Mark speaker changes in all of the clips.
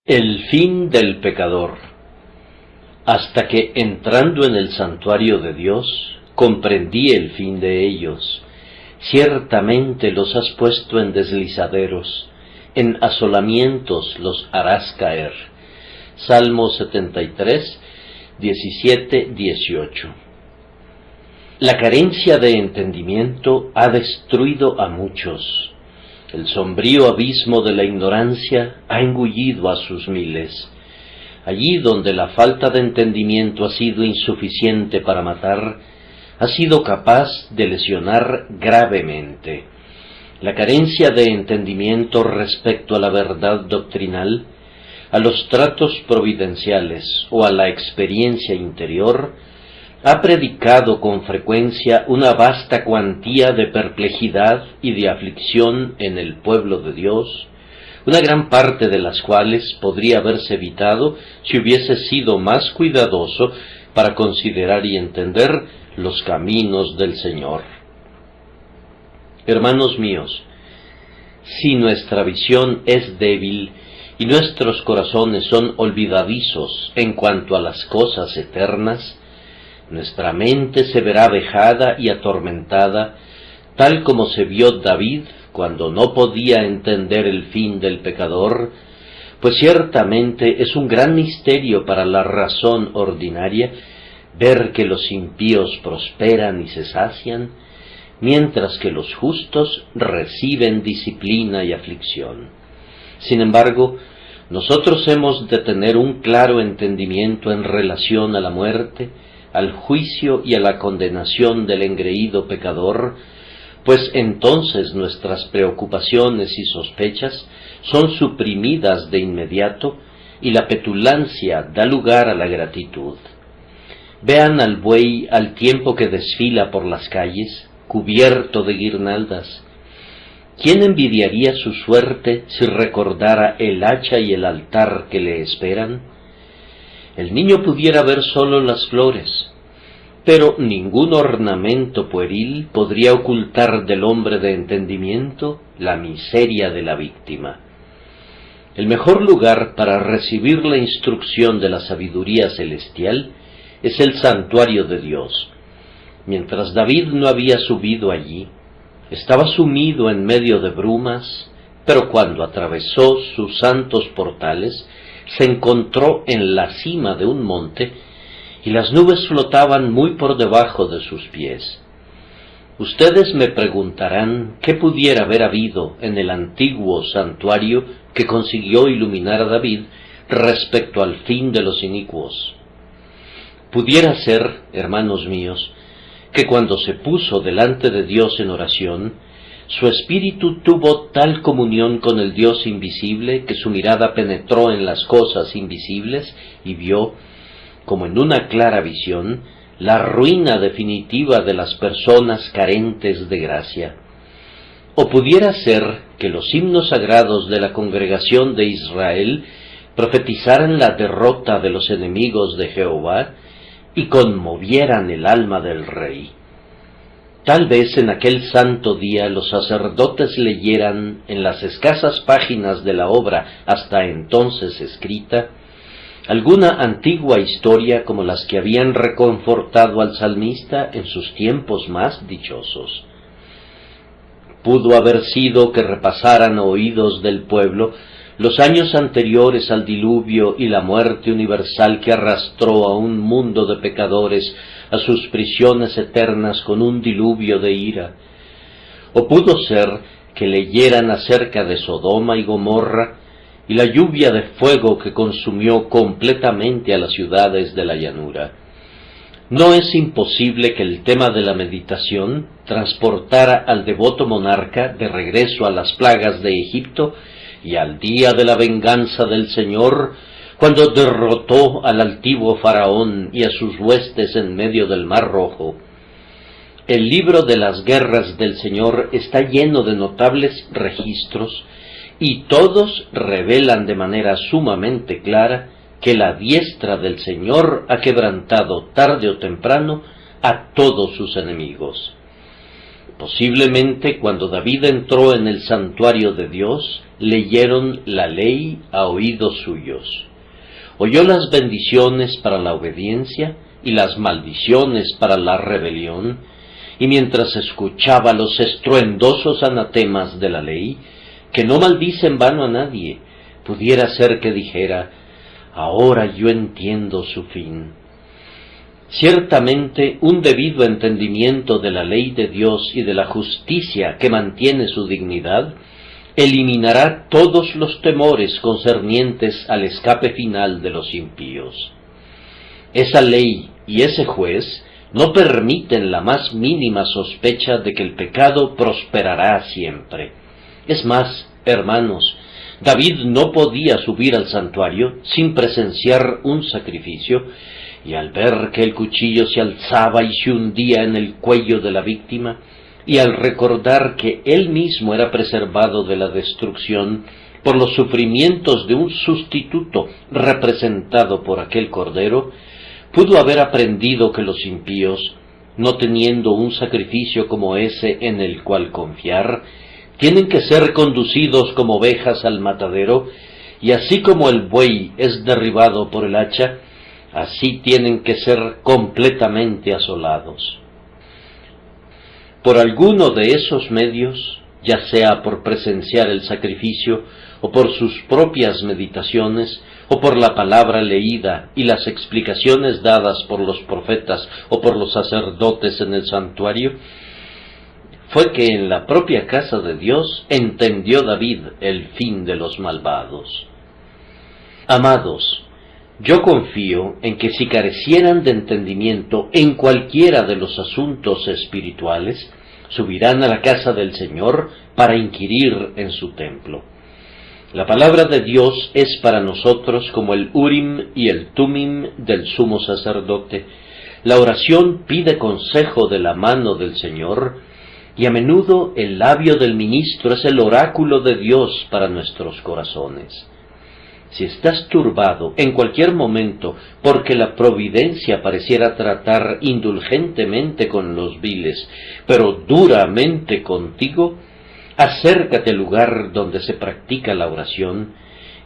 Speaker 1: El fin del pecador. Hasta que, entrando en el santuario de Dios, comprendí el fin de ellos. Ciertamente los has puesto en deslizaderos, en asolamientos los harás caer. Salmo 73, 17, 18. La carencia de entendimiento ha destruido a muchos. El sombrío abismo de la ignorancia ha engullido a sus miles. Allí donde la falta de entendimiento ha sido insuficiente para matar, ha sido capaz de lesionar gravemente. La carencia de entendimiento respecto a la verdad doctrinal, a los tratos providenciales o a la experiencia interior, ha predicado con frecuencia una vasta cuantía de perplejidad y de aflicción en el pueblo de Dios, una gran parte de las cuales podría haberse evitado si hubiese sido más cuidadoso para considerar y entender los caminos del Señor. Hermanos míos, si nuestra visión es débil y nuestros corazones son olvidadizos en cuanto a las cosas eternas, nuestra mente se verá vejada y atormentada, tal como se vio David cuando no podía entender el fin del pecador, pues ciertamente es un gran misterio para la razón ordinaria ver que los impíos prosperan y se sacian, mientras que los justos reciben disciplina y aflicción. Sin embargo, nosotros hemos de tener un claro entendimiento en relación a la muerte, al juicio y a la condenación del engreído pecador, pues entonces nuestras preocupaciones y sospechas son suprimidas de inmediato y la petulancia da lugar a la gratitud. Vean al buey al tiempo que desfila por las calles, cubierto de guirnaldas. ¿Quién envidiaría su suerte si recordara el hacha y el altar que le esperan? El niño pudiera ver solo las flores, pero ningún ornamento pueril podría ocultar del hombre de entendimiento la miseria de la víctima. El mejor lugar para recibir la instrucción de la sabiduría celestial es el santuario de Dios. Mientras David no había subido allí, estaba sumido en medio de brumas, pero cuando atravesó sus santos portales, se encontró en la cima de un monte y las nubes flotaban muy por debajo de sus pies. Ustedes me preguntarán qué pudiera haber habido en el antiguo santuario que consiguió iluminar a David respecto al fin de los inicuos. Pudiera ser, hermanos míos, que cuando se puso delante de Dios en oración, su espíritu tuvo tal comunión con el Dios invisible que su mirada penetró en las cosas invisibles y vio, como en una clara visión, la ruina definitiva de las personas carentes de gracia. O pudiera ser que los himnos sagrados de la congregación de Israel profetizaran la derrota de los enemigos de Jehová y conmovieran el alma del rey. Tal vez en aquel santo día los sacerdotes leyeran en las escasas páginas de la obra hasta entonces escrita alguna antigua historia como las que habían reconfortado al salmista en sus tiempos más dichosos. Pudo haber sido que repasaran oídos del pueblo los años anteriores al diluvio y la muerte universal que arrastró a un mundo de pecadores a sus prisiones eternas con un diluvio de ira. O pudo ser que leyeran acerca de Sodoma y Gomorra y la lluvia de fuego que consumió completamente a las ciudades de la llanura. No es imposible que el tema de la meditación transportara al devoto monarca de regreso a las plagas de Egipto y al día de la venganza del Señor, cuando derrotó al altivo faraón y a sus huestes en medio del Mar Rojo. El libro de las guerras del Señor está lleno de notables registros, y todos revelan de manera sumamente clara que la diestra del Señor ha quebrantado tarde o temprano a todos sus enemigos. Posiblemente cuando David entró en el santuario de Dios, leyeron la ley a oídos suyos. Oyó las bendiciones para la obediencia y las maldiciones para la rebelión, y mientras escuchaba los estruendosos anatemas de la ley, que no maldice en vano a nadie, pudiera ser que dijera: ahora yo entiendo su fin. Ciertamente, un debido entendimiento de la ley de Dios y de la justicia que mantiene su dignidad, eliminará todos los temores concernientes al escape final de los impíos. Esa ley y ese juez no permiten la más mínima sospecha de que el pecado prosperará siempre. Es más, hermanos, David no podía subir al santuario sin presenciar un sacrificio, y al ver que el cuchillo se alzaba y se hundía en el cuello de la víctima, y al recordar que él mismo era preservado de la destrucción por los sufrimientos de un sustituto representado por aquel cordero, pudo haber aprendido que los impíos, no teniendo un sacrificio como ese en el cual confiar, tienen que ser conducidos como ovejas al matadero, y así como el buey es derribado por el hacha, así tienen que ser completamente asolados. Por alguno de esos medios, ya sea por presenciar el sacrificio, o por sus propias meditaciones, o por la palabra leída y las explicaciones dadas por los profetas o por los sacerdotes en el santuario, fue que en la propia casa de Dios entendió David el fin de los malvados. Amados, yo confío en que si carecieran de entendimiento en cualquiera de los asuntos espirituales, subirán a la casa del Señor para inquirir en su templo. La palabra de Dios es para nosotros como el Urim y el Tumim del sumo sacerdote. La oración pide consejo de la mano del Señor, y a menudo el labio del ministro es el oráculo de Dios para nuestros corazones. Si estás turbado en cualquier momento porque la providencia pareciera tratar indulgentemente con los viles, pero duramente contigo, acércate al lugar donde se practica la oración,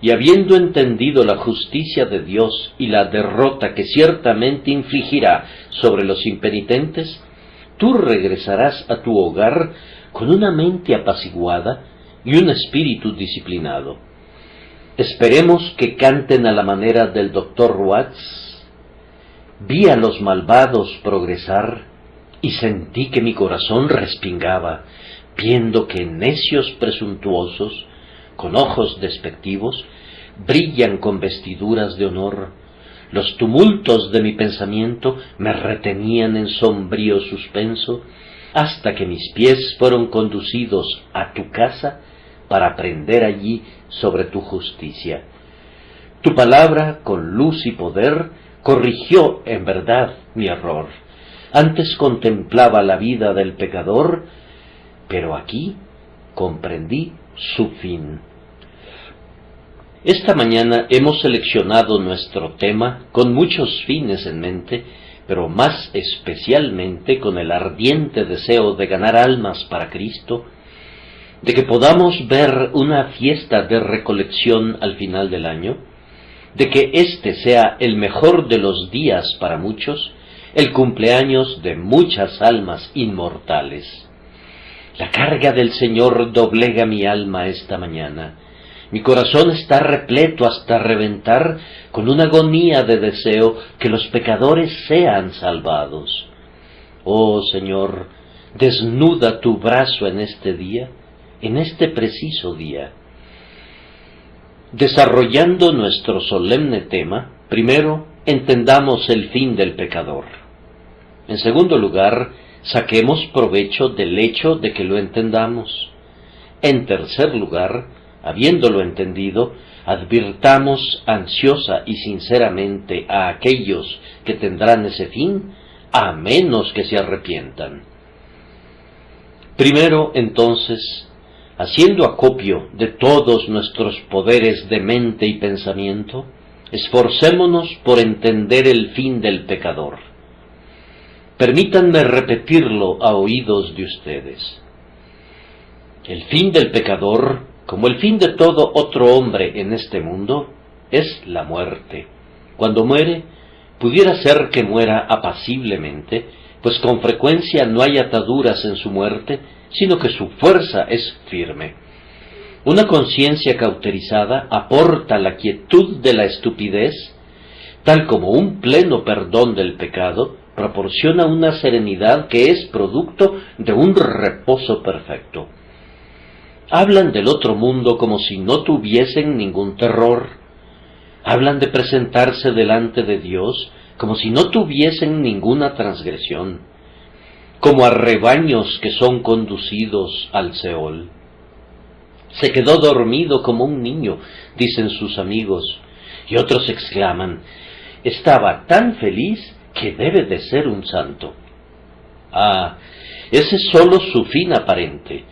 Speaker 1: y habiendo entendido la justicia de Dios y la derrota que ciertamente infligirá sobre los impenitentes, tú regresarás a tu hogar con una mente apaciguada y un espíritu disciplinado. Esperemos que canten a la manera del Dr. Watts. Vi a los malvados progresar y sentí que mi corazón respingaba, viendo que necios presuntuosos, con ojos despectivos, brillan con vestiduras de honor. Los tumultos de mi pensamiento me retenían en sombrío suspenso, hasta que mis pies fueron conducidos a tu casa para aprender allí sobre tu justicia. Tu palabra, con luz y poder, corrigió en verdad mi error. Antes contemplaba la vida del pecador, pero aquí comprendí su fin. Esta mañana hemos seleccionado nuestro tema con muchos fines en mente, pero más especialmente con el ardiente deseo de ganar almas para Cristo, de que podamos ver una fiesta de recolección al final del año, de que este sea el mejor de los días para muchos, el cumpleaños de muchas almas inmortales. La carga del Señor doblega mi alma esta mañana. Mi corazón está repleto hasta reventar con una agonía de deseo que los pecadores sean salvados. Oh Señor, desnuda tu brazo en este día, en este preciso día. Desarrollando nuestro solemne tema, primero entendamos el fin del pecador. En segundo lugar, saquemos provecho del hecho de que lo entendamos. En tercer lugar, habiéndolo entendido, advirtamos ansiosa y sinceramente a aquellos que tendrán ese fin, a menos que se arrepientan. Primero, entonces, haciendo acopio de todos nuestros poderes de mente y pensamiento, esforcémonos por entender el fin del pecador. Permítanme repetirlo a oídos de ustedes. El fin del pecador, como el fin de todo otro hombre en este mundo, es la muerte. Cuando muere, pudiera ser que muera apaciblemente, pues con frecuencia no hay ataduras en su muerte, sino que su fuerza es firme. Una conciencia cauterizada aporta la quietud de la estupidez, tal como un pleno perdón del pecado proporciona una serenidad que es producto de un reposo perfecto. Hablan del otro mundo como si no tuviesen ningún terror. Hablan de presentarse delante de Dios como si no tuviesen ninguna transgresión, como a rebaños que son conducidos al Seol. Se quedó dormido como un niño, dicen sus amigos, y otros exclaman, estaba tan feliz que debe de ser un santo. Ah, ese es sólo su fin aparente.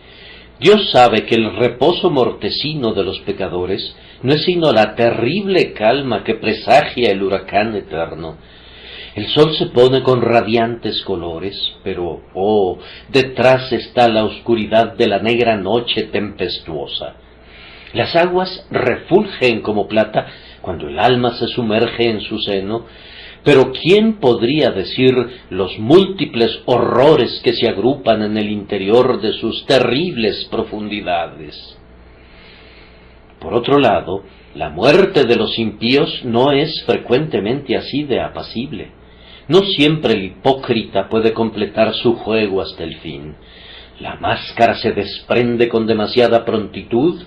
Speaker 1: Dios sabe que el reposo mortecino de los pecadores no es sino la terrible calma que presagia el huracán eterno. El sol se pone con radiantes colores, pero, detrás está la oscuridad de la negra noche tempestuosa. Las aguas refulgen como plata cuando el alma se sumerge en su seno, pero ¿quién podría decir los múltiples horrores que se agrupan en el interior de sus terribles profundidades? Por otro lado, la muerte de los impíos no es frecuentemente así de apacible. No siempre el hipócrita puede completar su juego hasta el fin. La máscara se desprende con demasiada prontitud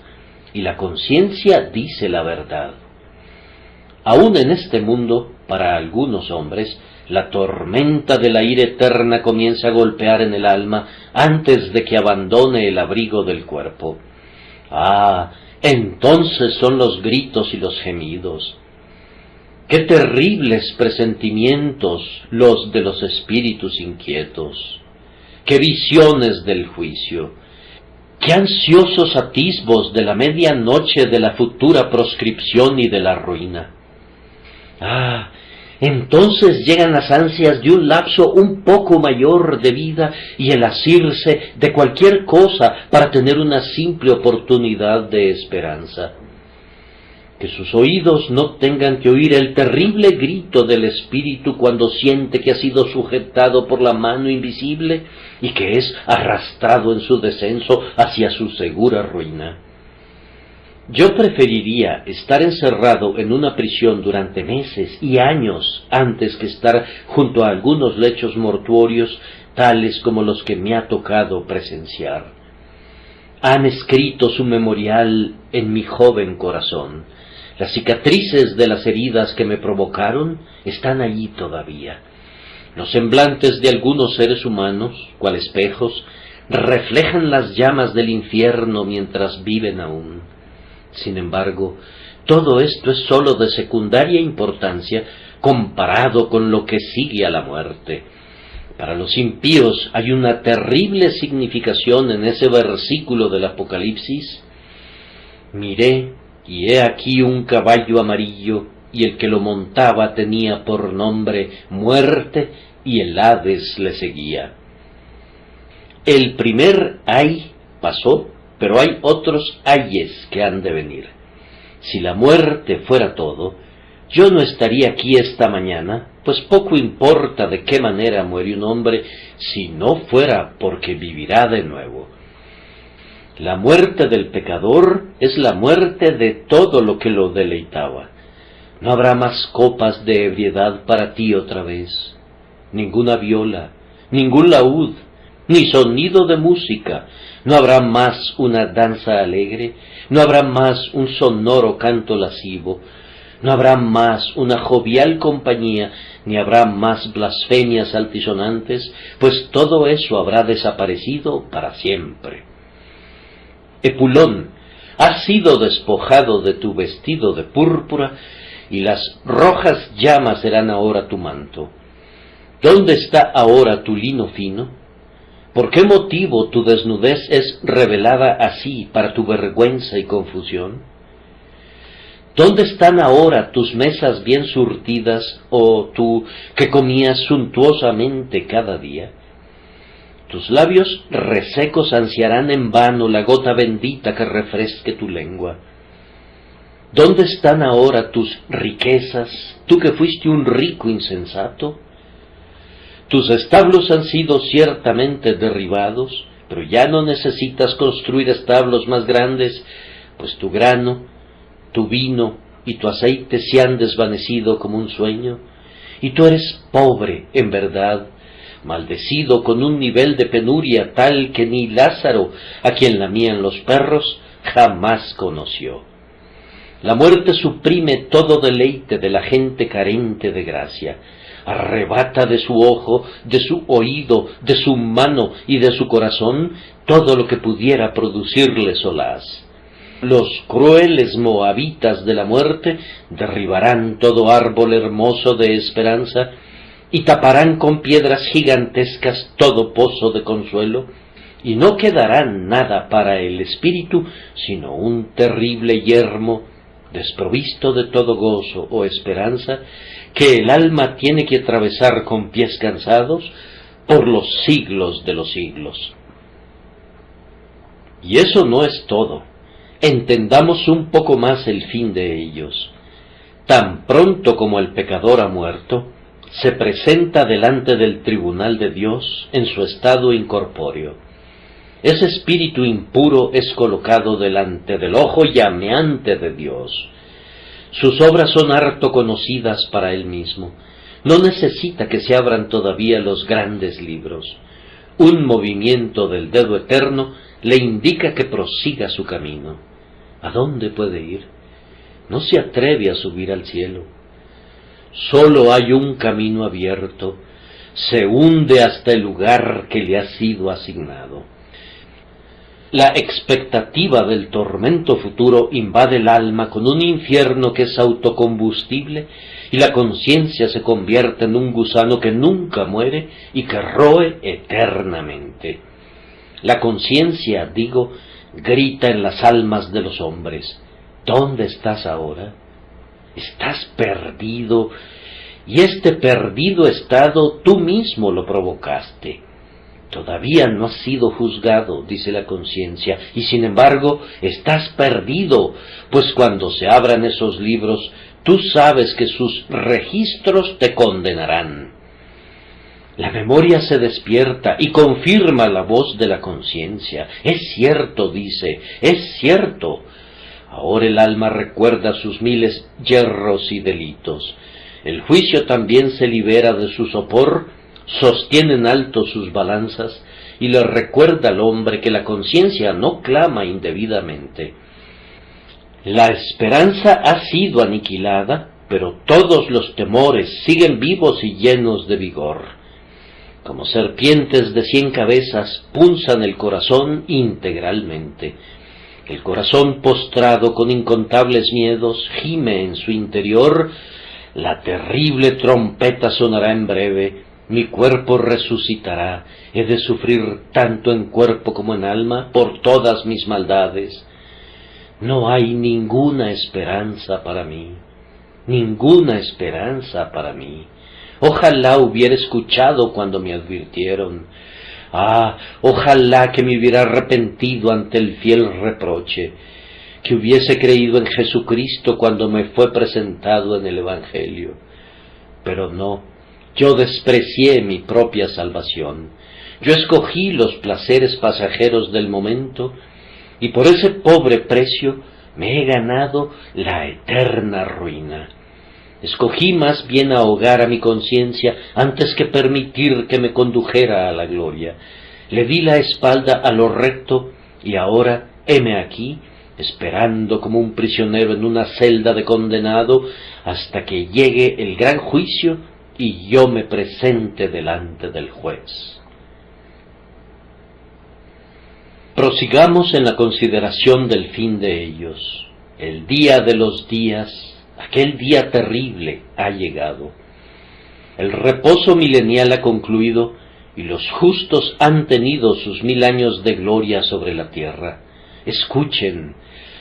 Speaker 1: y la conciencia dice la verdad. Aún en este mundo, para algunos hombres, la tormenta de la ira eterna comienza a golpear en el alma antes de que abandone el abrigo del cuerpo. Ah, entonces son los gritos y los gemidos. ¡Qué terribles presentimientos los de los espíritus inquietos! ¡Qué visiones del juicio! ¡Qué ansiosos atisbos de la medianoche de la futura proscripción y de la ruina! ¡Ah! Entonces llegan las ansias de un lapso un poco mayor de vida y el asirse de cualquier cosa para tener una simple oportunidad de esperanza. Que sus oídos no tengan que oír el terrible grito del espíritu cuando siente que ha sido sujetado por la mano invisible y que es arrastrado en su descenso hacia su segura ruina. Yo preferiría estar encerrado en una prisión durante meses y años antes que estar junto a algunos lechos mortuorios tales como los que me ha tocado presenciar. Han escrito su memorial en mi joven corazón. Las cicatrices de las heridas que me provocaron están allí todavía. Los semblantes de algunos seres humanos, cual espejos, reflejan las llamas del infierno mientras viven aún. Sin embargo, todo esto es sólo de secundaria importancia comparado con lo que sigue a la muerte. Para los impíos hay una terrible significación en ese versículo del Apocalipsis. Miré, y he aquí un caballo amarillo, y el que lo montaba tenía por nombre Muerte, y el Hades le seguía. El primer ay pasó, pero hay otros ayes que han de venir. Si la muerte fuera todo, yo no estaría aquí esta mañana, pues poco importa de qué manera muere un hombre, si no fuera porque vivirá de nuevo. La muerte del pecador es la muerte de todo lo que lo deleitaba. No habrá más copas de ebriedad para ti otra vez, ninguna viola, ningún laúd, ni sonido de música. No habrá más una danza alegre, no habrá más un sonoro canto lascivo, no habrá más una jovial compañía, ni habrá más blasfemias altisonantes, pues todo eso habrá desaparecido para siempre. Epulón, has sido despojado de tu vestido de púrpura, y las rojas llamas serán ahora tu manto. ¿Dónde está ahora tu lino fino? ¿Por qué motivo tu desnudez es revelada así para tu vergüenza y confusión? ¿Dónde están ahora tus mesas bien surtidas, oh tú que comías suntuosamente cada día? Tus labios resecos ansiarán en vano la gota bendita que refresque tu lengua. ¿Dónde están ahora tus riquezas, tú que fuiste un rico insensato? Tus establos han sido ciertamente derribados, pero ya no necesitas construir establos más grandes, pues tu grano, tu vino y tu aceite se han desvanecido como un sueño, y tú eres pobre en verdad, maldecido con un nivel de penuria tal que ni Lázaro, a quien lamían los perros, jamás conoció. La muerte suprime todo deleite de la gente carente de gracia, arrebata de su ojo, de su oído, de su mano y de su corazón todo lo que pudiera producirle solaz. Los crueles moabitas de la muerte derribarán todo árbol hermoso de esperanza y taparán con piedras gigantescas todo pozo de consuelo, y no quedará nada para el espíritu sino un terrible yermo desprovisto de todo gozo o esperanza, que el alma tiene que atravesar con pies cansados por los siglos de los siglos. Y eso no es todo. Entendamos un poco más el fin de ellos. Tan pronto como el pecador ha muerto, se presenta delante del tribunal de Dios en su estado incorpóreo. Ese espíritu impuro es colocado delante del ojo llameante de Dios. Sus obras son harto conocidas para él mismo. No necesita que se abran todavía los grandes libros. Un movimiento del dedo eterno le indica que prosiga su camino. ¿A dónde puede ir? No se atreve a subir al cielo. Solo hay un camino abierto. Se hunde hasta el lugar que le ha sido asignado. La expectativa del tormento futuro invade el alma con un infierno que es autocombustible, y la conciencia se convierte en un gusano que nunca muere y que roe eternamente. La conciencia, digo, grita en las almas de los hombres: ¿dónde estás ahora? Estás perdido, y este perdido estado tú mismo lo provocaste. Todavía no has sido juzgado, dice la conciencia, y sin embargo estás perdido, pues cuando se abran esos libros, tú sabes que sus registros te condenarán. La memoria se despierta y confirma la voz de la conciencia. Es cierto, dice, es cierto. Ahora el alma recuerda sus miles yerros y delitos. El juicio también se libera de su sopor, sostiene en alto sus balanzas y le recuerda al hombre que la conciencia no clama indebidamente. La esperanza ha sido aniquilada, pero todos los temores siguen vivos y llenos de vigor. Como serpientes de 100 cabezas punzan el corazón integralmente. El corazón postrado con incontables miedos gime en su interior. La terrible trompeta sonará en breve. Mi cuerpo resucitará, he de sufrir tanto en cuerpo como en alma por todas mis maldades. No hay ninguna esperanza para mí, ninguna esperanza para mí. Ojalá hubiera escuchado cuando me advirtieron. Ojalá que me hubiera arrepentido ante el fiel reproche, que hubiese creído en Jesucristo cuando me fue presentado en el Evangelio. Pero no. Yo desprecié mi propia salvación. Yo escogí los placeres pasajeros del momento, y por ese pobre precio me he ganado la eterna ruina. Escogí más bien ahogar a mi conciencia antes que permitir que me condujera a la gloria. Le di la espalda a lo recto, y ahora heme aquí, esperando como un prisionero en una celda de condenado, hasta que llegue el gran juicio y yo me presente delante del juez. Prosigamos en la consideración del fin de ellos. El día de los días, aquel día terrible, ha llegado. El reposo milenial ha concluido y los justos han tenido sus 1000 años de gloria sobre la tierra. Escuchen,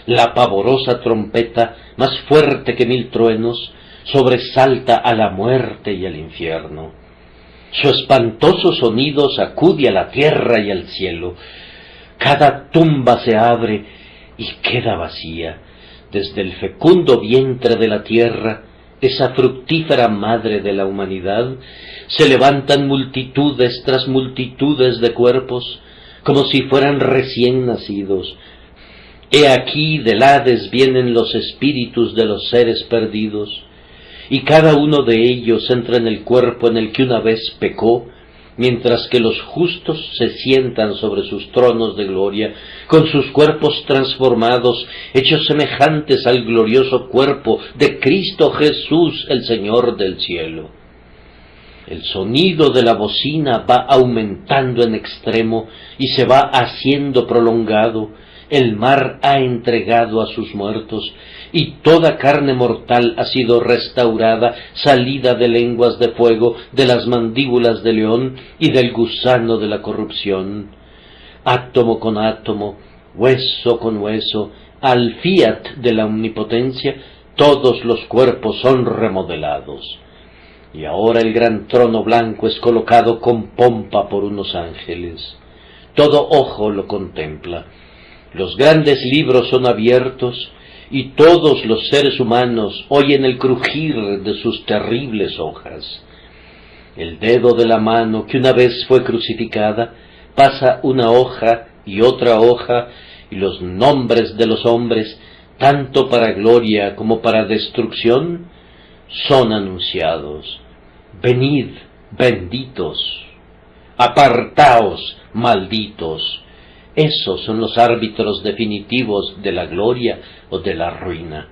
Speaker 1: la pavorosa trompeta, más fuerte que 1000 truenos, sobresalta a la muerte y al infierno. Su espantoso sonido sacude a la tierra y al cielo. Cada tumba se abre y queda vacía. Desde el fecundo vientre de la tierra, esa fructífera madre de la humanidad, se levantan multitudes tras multitudes de cuerpos, como si fueran recién nacidos. He aquí del Hades vienen los espíritus de los seres perdidos, y cada uno de ellos entra en el cuerpo en el que una vez pecó, mientras que los justos se sientan sobre sus tronos de gloria, con sus cuerpos transformados, hechos semejantes al glorioso cuerpo de Cristo Jesús, el Señor del cielo. El sonido de la bocina va aumentando en extremo y se va haciendo prolongado. El mar ha entregado a sus muertos, y toda carne mortal ha sido restaurada, salida de lenguas de fuego, de las mandíbulas de león y del gusano de la corrupción. Átomo con átomo, hueso con hueso, al fiat de la omnipotencia, todos los cuerpos son remodelados. Y ahora el gran trono blanco es colocado con pompa por unos ángeles. Todo ojo lo contempla. Los grandes libros son abiertos, y todos los seres humanos oyen el crujir de sus terribles hojas. El dedo de la mano que una vez fue crucificada pasa una hoja y otra hoja, y los nombres de los hombres, tanto para gloria como para destrucción, son anunciados. Venid, benditos, apartaos, malditos. Esos son los árbitros definitivos de la gloria o de la ruina.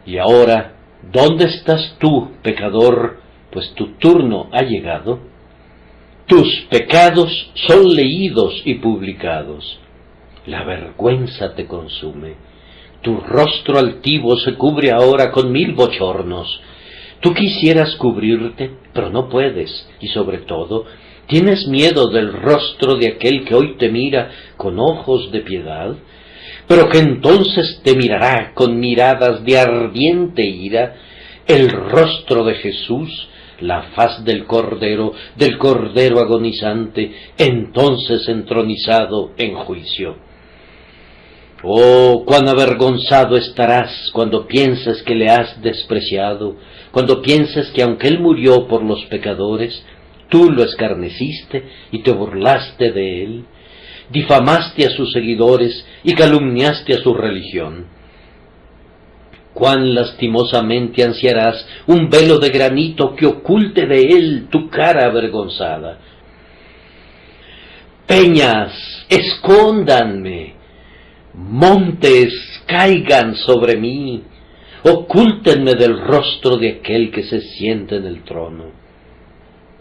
Speaker 1: Y ahora, ¿dónde estás tú, pecador? Pues tu turno ha llegado. Tus pecados son leídos y publicados. La vergüenza te consume. Tu rostro altivo se cubre ahora con 1000 bochornos. Tú quisieras cubrirte, pero no puedes, y sobre todo, ¿tienes miedo del rostro de aquel que hoy te mira con ojos de piedad, pero que entonces te mirará con miradas de ardiente ira, el rostro de Jesús, la faz del Cordero agonizante, entonces entronizado en juicio? Oh, cuán avergonzado estarás cuando pienses que le has despreciado, cuando pienses que aunque Él murió por los pecadores, tú lo escarneciste y te burlaste de Él, difamaste a sus seguidores y calumniaste a su religión. Cuán lastimosamente ansiarás un velo de granito que oculte de Él tu cara avergonzada. Peñas, escóndanme, montes, caigan sobre mí, ocúltenme del rostro de aquel que se siente en el trono.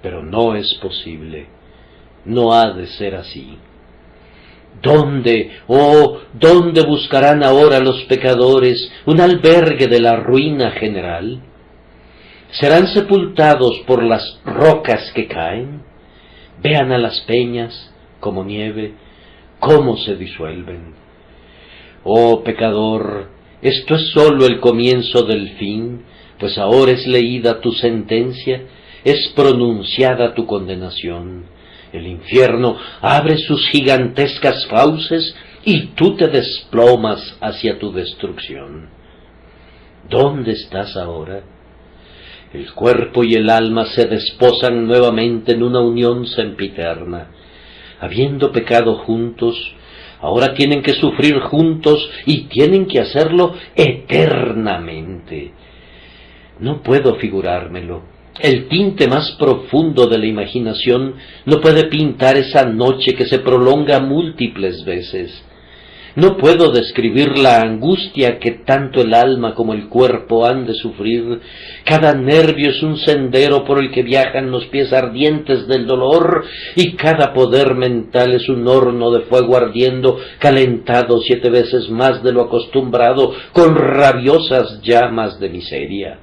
Speaker 1: Pero no es posible, no ha de ser así. ¿Dónde, dónde buscarán ahora los pecadores un albergue de la ruina general? ¿Serán sepultados por las rocas que caen? Vean a las peñas, como nieve, cómo se disuelven. Oh pecador, esto es sólo el comienzo del fin, pues ahora es leída tu sentencia, es pronunciada tu condenación. El infierno abre sus gigantescas fauces y tú te desplomas hacia tu destrucción. ¿Dónde estás ahora? El cuerpo y el alma se desposan nuevamente en una unión sempiterna. Habiendo pecado juntos, ahora tienen que sufrir juntos y tienen que hacerlo eternamente. No puedo figurármelo. El tinte más profundo de la imaginación no puede pintar esa noche que se prolonga múltiples veces. No puedo describir la angustia que tanto el alma como el cuerpo han de sufrir. Cada nervio es un sendero por el que viajan los pies ardientes del dolor, y cada poder mental es un horno de fuego ardiendo, calentado 7 veces más de lo acostumbrado, con rabiosas llamas de miseria.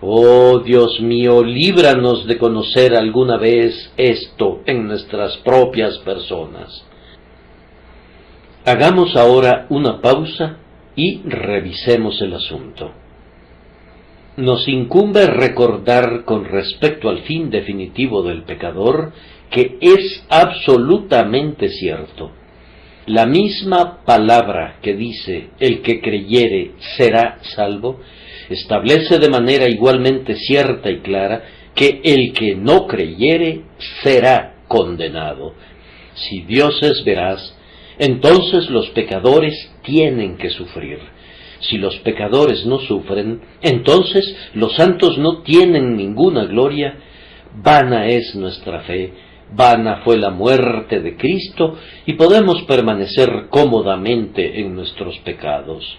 Speaker 1: Oh Dios mío, líbranos de conocer alguna vez esto en nuestras propias personas. Hagamos ahora una pausa y revisemos el asunto. Nos incumbe recordar con respecto al fin definitivo del pecador que es absolutamente cierto. La misma palabra que dice el que creyere será salvo, establece de manera igualmente cierta y clara que el que no creyere será condenado. Si Dios es veraz, entonces los pecadores tienen que sufrir. Si los pecadores no sufren, entonces los santos no tienen ninguna gloria. Vana es nuestra fe, vana fue la muerte de Cristo, y podemos permanecer cómodamente en nuestros pecados.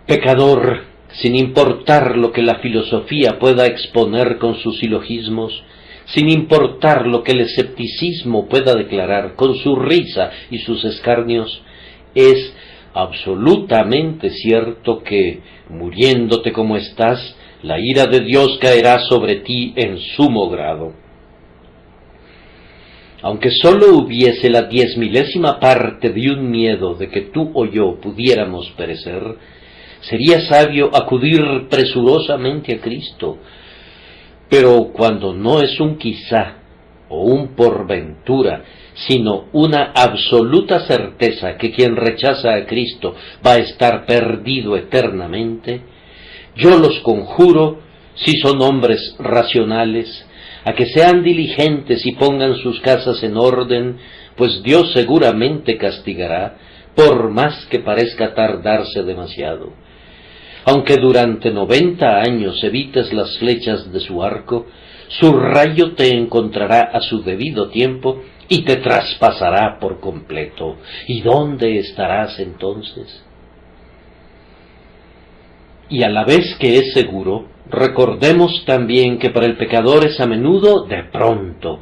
Speaker 1: Pecador, sin importar lo que la filosofía pueda exponer con sus silogismos, sin importar lo que el escepticismo pueda declarar con su risa y sus escarnios, es absolutamente cierto que, muriéndote como estás, la ira de Dios caerá sobre ti en sumo grado. Aunque sólo hubiese la 10,000ª parte de un miedo de que tú o yo pudiéramos perecer, sería sabio acudir presurosamente a Cristo. Pero cuando no es un quizá o un porventura, sino una absoluta certeza que quien rechaza a Cristo va a estar perdido eternamente, yo los conjuro, si son hombres racionales, a que sean diligentes y pongan sus casas en orden, pues Dios seguramente castigará, por más que parezca tardarse demasiado. Aunque durante 90 años evites las flechas de su arco, su rayo te encontrará a su debido tiempo y te traspasará por completo. ¿Y dónde estarás entonces? Y a la vez que es seguro, recordemos también que para el pecador es a menudo de pronto.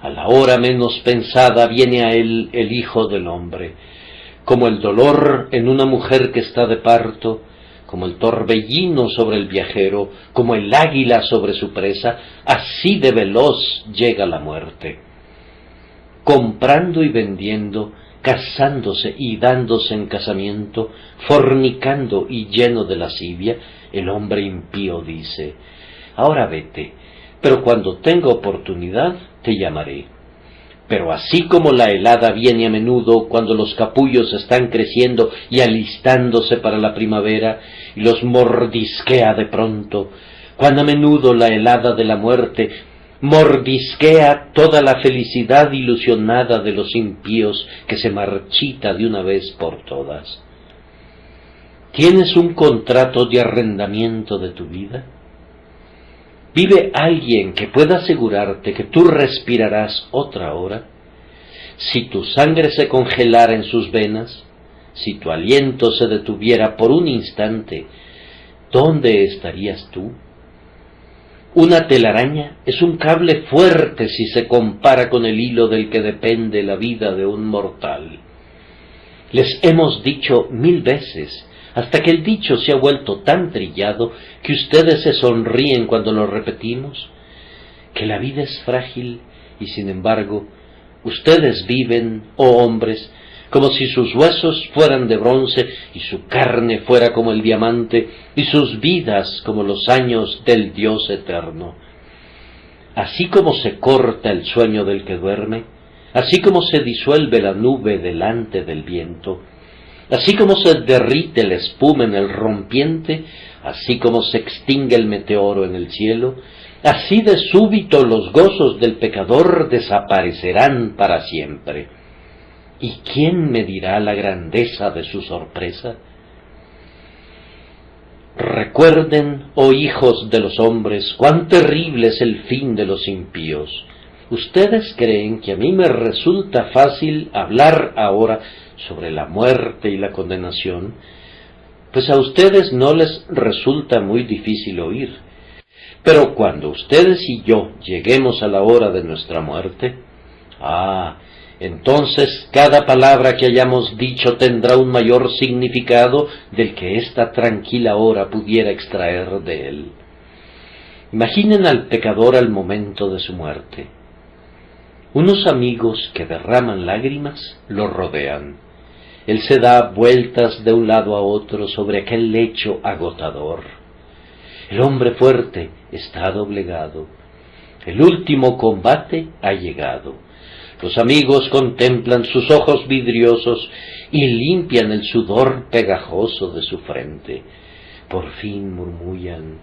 Speaker 1: A la hora menos pensada viene a él el Hijo del Hombre. Como el dolor en una mujer que está de parto, como el torbellino sobre el viajero, como el águila sobre su presa, así de veloz llega la muerte. Comprando y vendiendo, casándose y dándose en casamiento, fornicando y lleno de lascivia, el hombre impío dice: ahora vete, pero cuando tenga oportunidad te llamaré. Pero así como la helada viene a menudo cuando los capullos están creciendo y alistándose para la primavera, y los mordisquea de pronto, cuán a menudo la helada de la muerte mordisquea toda la felicidad ilusionada de los impíos, que se marchita de una vez por todas. ¿Tienes un contrato de arrendamiento de tu vida? ¿Vive alguien que pueda asegurarte que tú respirarás otra hora? Si tu sangre se congelara en sus venas, si tu aliento se detuviera por un instante, ¿dónde estarías tú? Una telaraña es un cable fuerte si se compara con el hilo del que depende la vida de un mortal. Les hemos dicho 1000 veces, hasta que el dicho se ha vuelto tan trillado que ustedes se sonríen cuando lo repetimos, que la vida es frágil y sin embargo ustedes viven, oh hombres, como si sus huesos fueran de bronce y su carne fuera como el diamante y sus vidas como los años del Dios eterno. Así como se corta el sueño del que duerme, así como se disuelve la nube delante del viento, así como se derrite la espuma en el rompiente, así como se extingue el meteoro en el cielo, así de súbito los gozos del pecador desaparecerán para siempre. ¿Y quién medirá la grandeza de su sorpresa? Recuerden, oh hijos de los hombres, cuán terrible es el fin de los impíos. ¿Ustedes creen que a mí me resulta fácil hablar ahora sobre la muerte y la condenación? Pues a ustedes no les resulta muy difícil oír. Pero cuando ustedes y yo lleguemos a la hora de nuestra muerte, entonces cada palabra que hayamos dicho tendrá un mayor significado del que esta tranquila hora pudiera extraer de él. Imaginen al pecador al momento de su muerte. Unos amigos que derraman lágrimas lo rodean. Él se da vueltas de un lado a otro sobre aquel lecho agotador. El hombre fuerte está doblegado. El último combate ha llegado. Los amigos contemplan sus ojos vidriosos y limpian el sudor pegajoso de su frente. Por fin murmullan: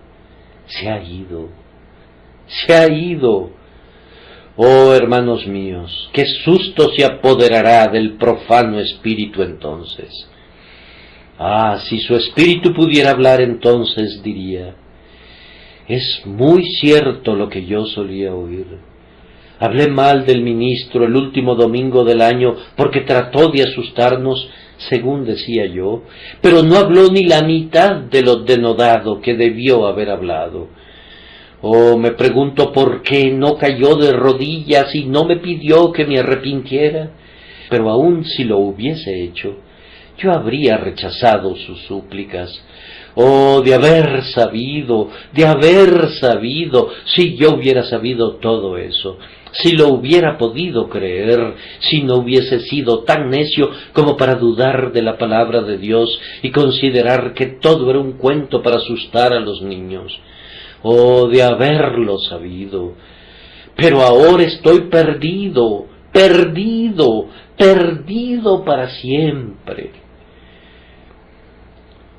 Speaker 1: se ha ido, se ha ido. Oh, hermanos míos, qué susto se apoderará del profano espíritu entonces. Ah, si su espíritu pudiera hablar entonces, diría: es muy cierto lo que yo solía oír. Hablé mal del ministro el último domingo del año porque trató de asustarnos, según decía yo, pero no habló ni la mitad de lo denodado que debió haber hablado. Oh, me pregunto por qué no cayó de rodillas y no me pidió que me arrepintiera, pero aun si lo hubiese hecho, yo habría rechazado sus súplicas. Oh, de haber sabido, si yo hubiera sabido todo eso, si lo hubiera podido creer, si no hubiese sido tan necio como para dudar de la palabra de Dios y considerar que todo era un cuento para asustar a los niños. Oh, de haberlo sabido. Pero ahora estoy perdido para siempre.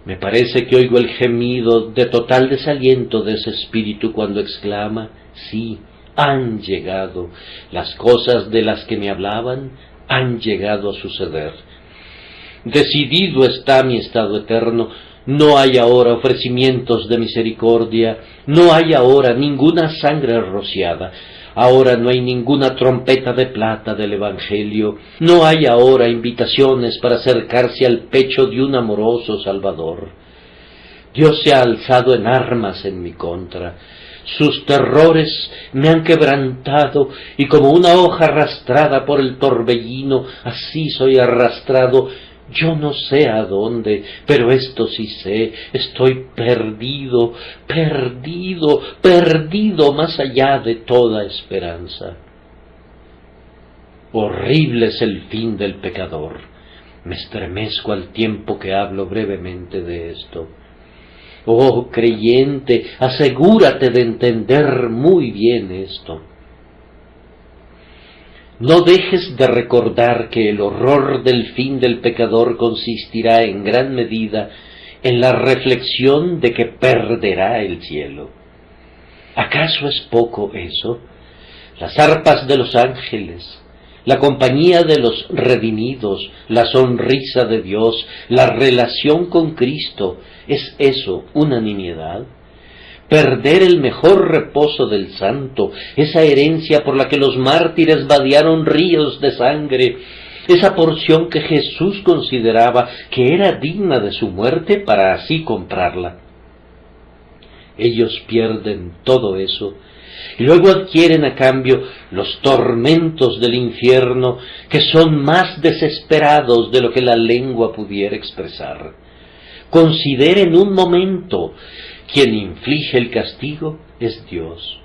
Speaker 1: Me parece que oigo el gemido de total desaliento de ese espíritu cuando exclama: sí, han llegado, las cosas de las que me hablaban han llegado a suceder. Decidido está mi estado eterno, no hay ahora ofrecimientos de misericordia, no hay ahora ninguna sangre rociada, ahora no hay ninguna trompeta de plata del Evangelio, no hay ahora invitaciones para acercarse al pecho de un amoroso Salvador. Dios se ha alzado en armas en mi contra, sus terrores me han quebrantado, y como una hoja arrastrada por el torbellino, así soy arrastrado. Yo no sé a dónde, pero esto sí sé: estoy perdido más allá de toda esperanza. Horrible es el fin del pecador. Me estremezco al tiempo que hablo brevemente de esto. Oh, creyente, asegúrate de entender muy bien esto. No dejes de recordar que el horror del fin del pecador consistirá en gran medida en la reflexión de que perderá el cielo. ¿Acaso es poco eso? Las arpas de los ángeles, la compañía de los redimidos, la sonrisa de Dios, la relación con Cristo, ¿es eso una nimiedad? Perder el mejor reposo del santo, esa herencia por la que los mártires vadearon ríos de sangre, esa porción que Jesús consideraba que era digna de su muerte para así comprarla. Ellos pierden todo eso y luego adquieren a cambio los tormentos del infierno, que son más desesperados de lo que la lengua pudiera expresar. Consideren un momento: quien inflige el castigo es Dios.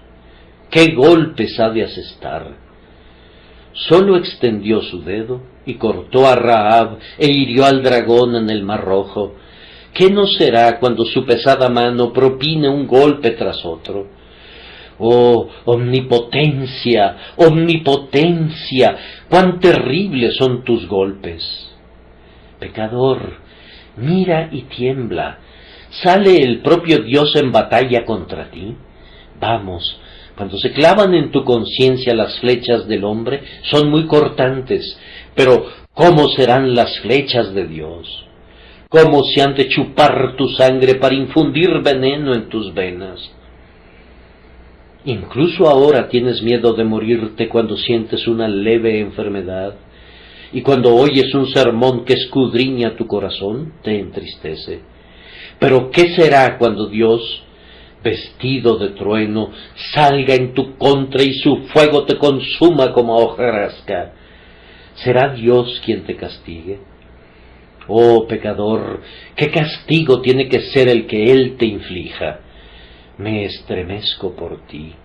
Speaker 1: ¿Qué golpes ha de asestar? Solo extendió su dedo y cortó a Rahab e hirió al dragón en el Mar Rojo. ¿Qué no será cuando su pesada mano propine un golpe tras otro? Oh, omnipotencia, cuán terribles son tus golpes. Pecador, mira y tiembla. ¿Sale el propio Dios en batalla contra ti? Vamos, cuando se clavan en tu conciencia las flechas del hombre, son muy cortantes, pero ¿cómo serán las flechas de Dios? ¿Cómo se han de chupar tu sangre para infundir veneno en tus venas? Incluso ahora tienes miedo de morirte cuando sientes una leve enfermedad, y cuando oyes un sermón que escudriña tu corazón, te entristece. Pero ¿qué será cuando Dios, vestido de trueno, salga en tu contra y su fuego te consuma como hojarasca? ¿Será Dios quien te castigue? Oh, pecador, ¿qué castigo tiene que ser el que Él te inflija? Me estremezco por ti.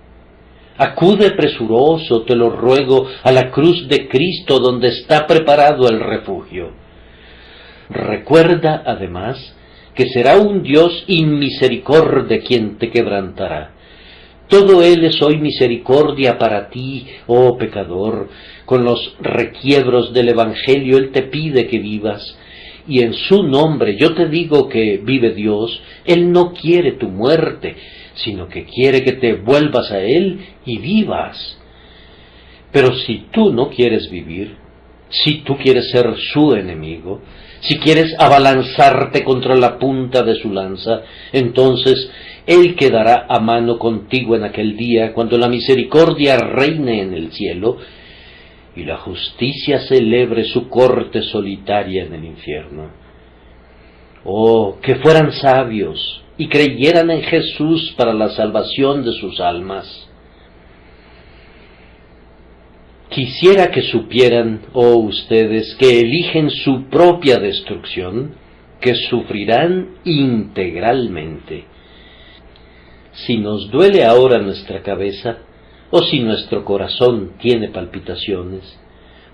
Speaker 1: Acude presuroso, te lo ruego, a la cruz de Cristo donde está preparado el refugio. Recuerda, además, que será un Dios inmisericorde quien te quebrantará. Todo Él es hoy misericordia para ti, oh pecador. Con los requiebros del Evangelio Él te pide que vivas, y en su nombre yo te digo que vive Dios. Él no quiere tu muerte, sino que quiere que te vuelvas a Él y vivas. Pero si tú no quieres vivir, si tú quieres ser su enemigo, si quieres abalanzarte contra la punta de su lanza, entonces Él quedará a mano contigo en aquel día, cuando la misericordia reine en el cielo y la justicia celebre su corte solitaria en el infierno. Oh, que fueran sabios y creyeran en Jesús para la salvación de sus almas. Quisiera que supieran, oh ustedes, que eligen su propia destrucción, que sufrirán integralmente. Si nos duele ahora nuestra cabeza, o si nuestro corazón tiene palpitaciones,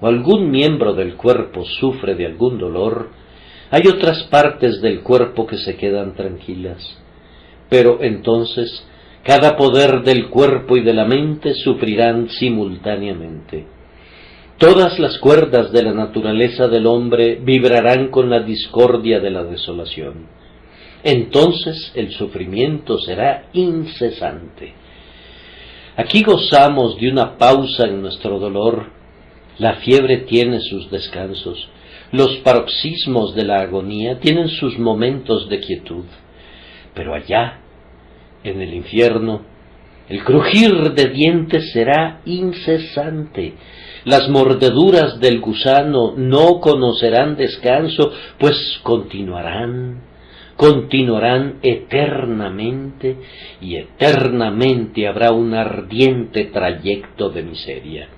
Speaker 1: o algún miembro del cuerpo sufre de algún dolor, hay otras partes del cuerpo que se quedan tranquilas. Pero entonces, cada poder del cuerpo y de la mente sufrirán simultáneamente. Todas las cuerdas de la naturaleza del hombre vibrarán con la discordia de la desolación. Entonces el sufrimiento será incesante. Aquí gozamos de una pausa en nuestro dolor. La fiebre tiene sus descansos. Los paroxismos de la agonía tienen sus momentos de quietud. Pero allá, en el infierno, el crujir de dientes será incesante. Las mordeduras del gusano no conocerán descanso, pues continuarán eternamente, y eternamente habrá un ardiente trayecto de miseria.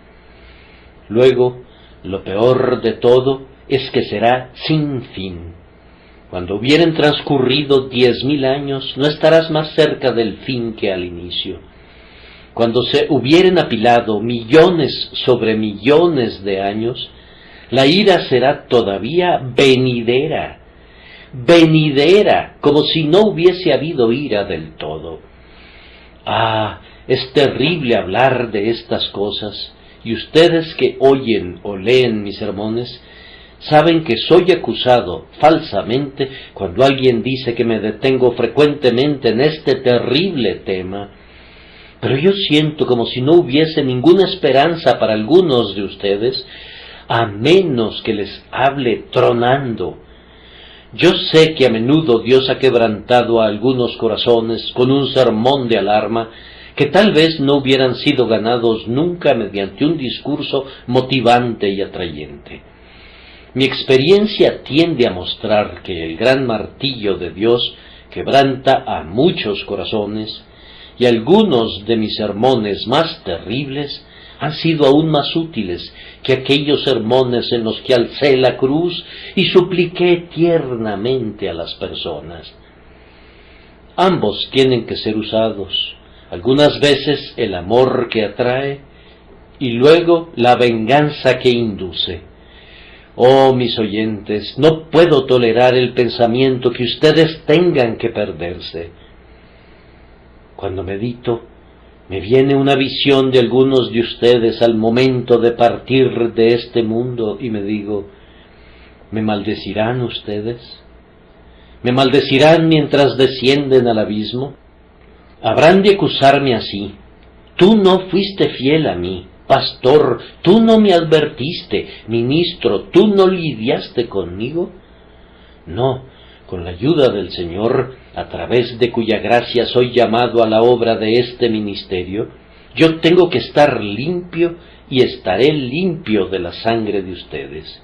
Speaker 1: Luego, lo peor de todo es que será sin fin. Cuando hubieren transcurrido 10.000 años, no estarás más cerca del fin que al inicio. Cuando se hubieren apilado millones sobre millones de años, la ira será todavía venidera, como si no hubiese habido ira del todo. Ah, es terrible hablar de estas cosas, y ustedes que oyen o leen mis sermones, saben que soy acusado falsamente cuando alguien dice que me detengo frecuentemente en este terrible tema. Pero yo siento como si no hubiese ninguna esperanza para algunos de ustedes, a menos que les hable tronando. Yo sé que a menudo Dios ha quebrantado a algunos corazones con un sermón de alarma, que tal vez no hubieran sido ganados nunca mediante un discurso motivante y atrayente. Mi experiencia tiende a mostrar que el gran martillo de Dios quebranta a muchos corazones, y algunos de mis sermones más terribles han sido aún más útiles que aquellos sermones en los que alcé la cruz y supliqué tiernamente a las personas. Ambos tienen que ser usados, algunas veces el amor que atrae y luego la venganza que induce. Oh, mis oyentes, no puedo tolerar el pensamiento que ustedes tengan que perderse. Cuando medito, me viene una visión de algunos de ustedes al momento de partir de este mundo y me digo, ¿me maldecirán ustedes? ¿Me maldecirán mientras descienden al abismo? Habrán de acusarme así. Tú no fuiste fiel a mí. Pastor, tú no me advertiste. Ministro, tú no lidiaste conmigo. No, con la ayuda del Señor, a través de cuya gracia soy llamado a la obra de este ministerio, yo tengo que estar limpio y estaré limpio de la sangre de ustedes.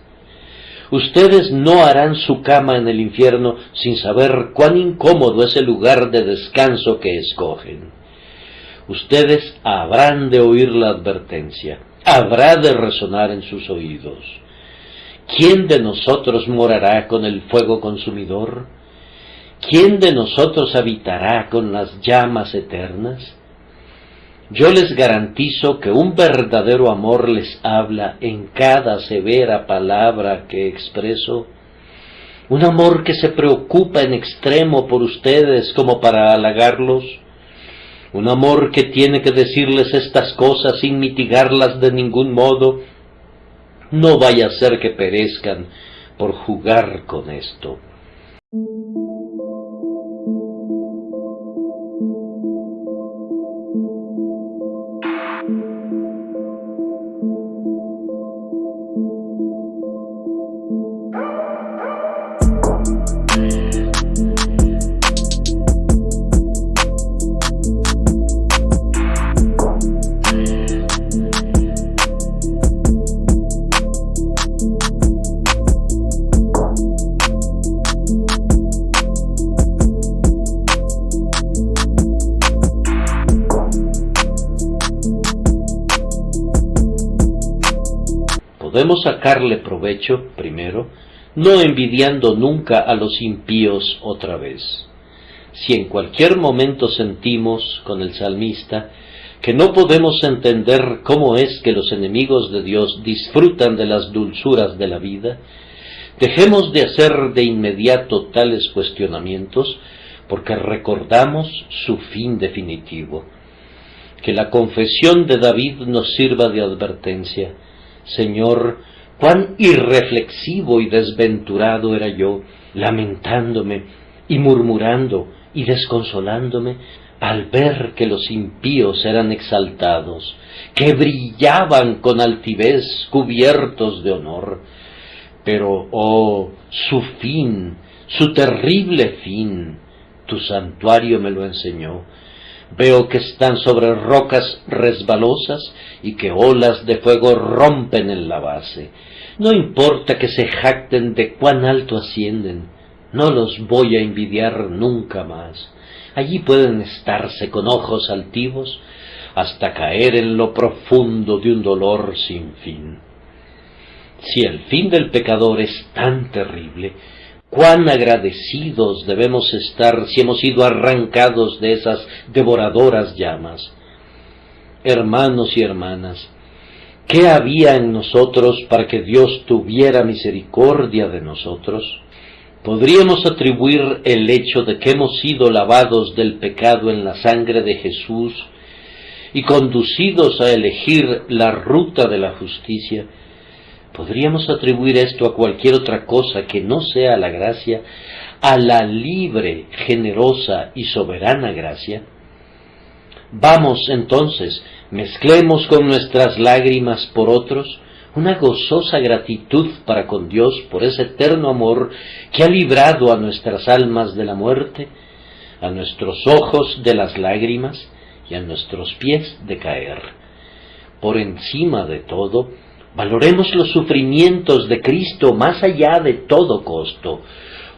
Speaker 1: Ustedes no harán su cama en el infierno sin saber cuán incómodo es el lugar de descanso que escogen. Ustedes habrán de oír la advertencia, habrá de resonar en sus oídos. ¿Quién de nosotros morará con el fuego consumidor? ¿Quién de nosotros habitará con las llamas eternas? Yo les garantizo que un verdadero amor les habla en cada severa palabra que expreso, un amor que se preocupa en extremo por ustedes como para halagarlos, un amor que tiene que decirles estas cosas sin mitigarlas de ningún modo. No vaya a ser que perezcan por jugar con esto. Podemos sacarle provecho, primero, no envidiando nunca a los impíos otra vez. Si en cualquier momento sentimos, con el salmista, que no podemos entender cómo es que los enemigos de Dios disfrutan de las dulzuras de la vida, dejemos de hacer de inmediato tales cuestionamientos, porque recordamos su fin definitivo. Que la confesión de David nos sirva de advertencia. Señor, cuán irreflexivo y desventurado era yo, lamentándome y murmurando y desconsolándome al ver que los impíos eran exaltados, que brillaban con altivez cubiertos de honor. Pero, oh, su fin, su terrible fin, tu santuario me lo enseñó. Veo que están sobre rocas resbalosas y que olas de fuego rompen en la base. No importa que se jacten de cuán alto ascienden, no los voy a envidiar nunca más. Allí pueden estarse con ojos altivos hasta caer en lo profundo de un dolor sin fin. Si el fin del pecador es tan terrible, cuán agradecidos debemos estar si hemos sido arrancados de esas devoradoras llamas. Hermanos y hermanas, ¿qué había en nosotros para que Dios tuviera misericordia de nosotros? ¿Podríamos atribuir el hecho de que hemos sido lavados del pecado en la sangre de Jesús y conducidos a elegir la ruta de la justicia? ¿Podríamos atribuir esto a cualquier otra cosa que no sea la gracia, a la libre, generosa y soberana gracia? Vamos, entonces, mezclemos con nuestras lágrimas por otros una gozosa gratitud para con Dios por ese eterno amor que ha librado a nuestras almas de la muerte, a nuestros ojos de las lágrimas y a nuestros pies de caer. Por encima de todo, valoremos los sufrimientos de Cristo más allá de todo costo.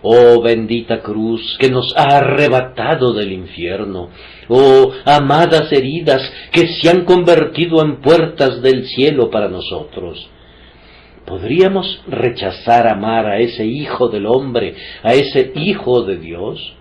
Speaker 1: Oh bendita cruz que nos ha arrebatado del infierno. Oh amadas heridas que se han convertido en puertas del cielo para nosotros. ¿Podríamos rechazar amar a ese Hijo del Hombre, a ese Hijo de Dios?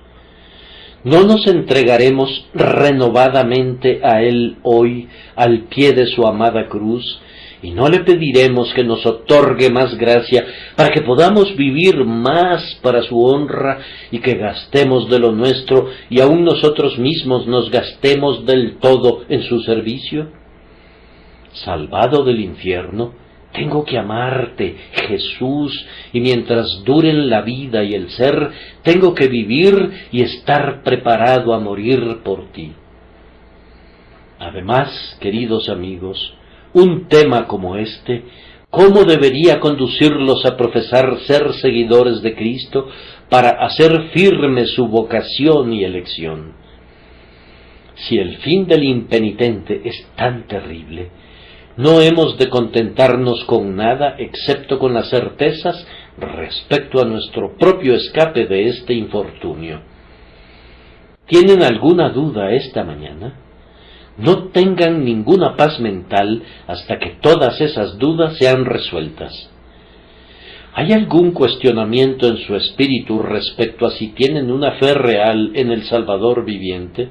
Speaker 1: ¿No nos entregaremos renovadamente a Él hoy al pie de su amada cruz? Y no le pediremos que nos otorgue más gracia para que podamos vivir más para su honra y que gastemos de lo nuestro y aun nosotros mismos nos gastemos del todo en su servicio. Salvado del infierno, tengo que amarte, Jesús, y mientras duren la vida y el ser, tengo que vivir y estar preparado a morir por ti. Además, queridos amigos, un tema como este, ¿cómo debería conducirlos a profesar ser seguidores de Cristo para hacer firme su vocación y elección? Si el fin del impenitente es tan terrible, no hemos de contentarnos con nada excepto con las certezas respecto a nuestro propio escape de este infortunio. ¿Tienen alguna duda esta mañana? No tengan ninguna paz mental hasta que todas esas dudas sean resueltas. ¿Hay algún cuestionamiento en su espíritu respecto a si tienen una fe real en el Salvador viviente?